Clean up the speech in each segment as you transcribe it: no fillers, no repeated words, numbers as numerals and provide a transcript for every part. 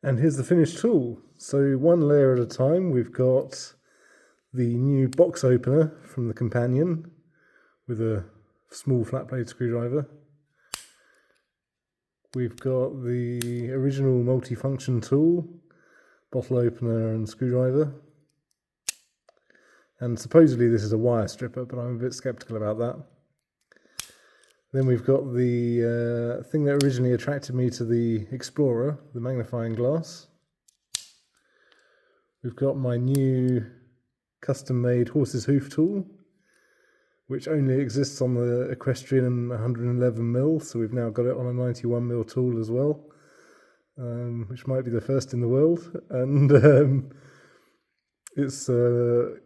And here's the finished tool. So one layer at a time, we've got the new box opener from the companion with a small flat blade screwdriver. We've got the original multi-function tool, bottle opener and screwdriver. And supposedly this is a wire stripper, but I'm a bit skeptical about that. Then we've got the thing that originally attracted me to the Explorer, the magnifying glass. We've got my new custom-made horse's hoof tool, which only exists on the equestrian 111mm, so we've now got it on a 91mm tool as well, which might be the first in the world. And it's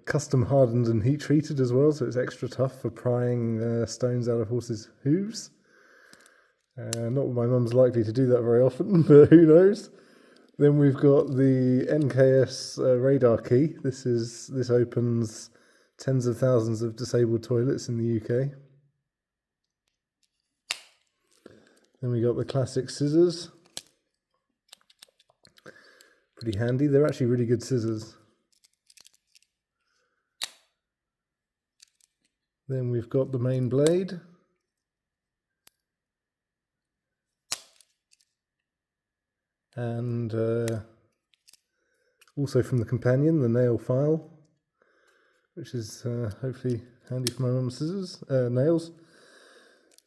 custom hardened and heat treated as well, so it's extra tough for prying stones out of horses' hooves. Not that my mum's likely to do that very often, but who knows. Then we've got the NKS radar key. This opens tens of thousands of disabled toilets in the UK. Then we got the classic scissors. Pretty handy. They're actually really good scissors. Then we've got the main blade. And also from the companion, the nail file, which is hopefully handy for my mum's nails.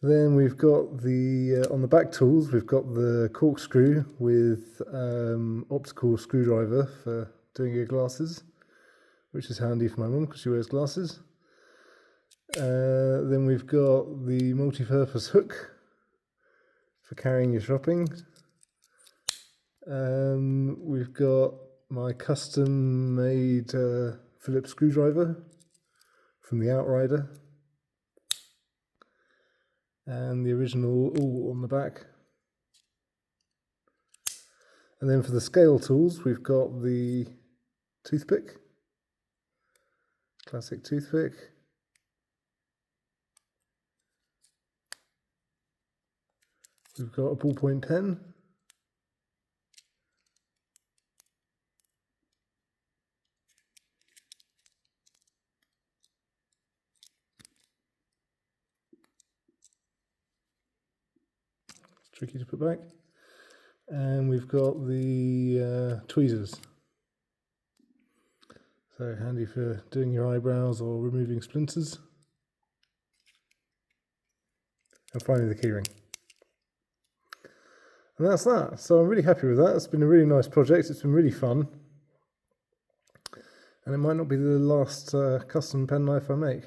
Then we've got the, on the back tools, we've got the corkscrew with optical screwdriver for doing your glasses, which is handy for my mum because she wears glasses. Then we've got the multi-purpose hook for carrying your shopping. We've got my custom-made Phillips screwdriver from the Outrider, and the original all on the back. And then for the scale tools, we've got the toothpick, classic toothpick. We've got a ballpoint pen. It's tricky to put back. And we've got the tweezers. So handy for doing your eyebrows or removing splinters. And finally the keyring. And that's that. So I'm really happy with that. It's been a really nice project. It's been really fun. And it might not be the last custom penknife I make.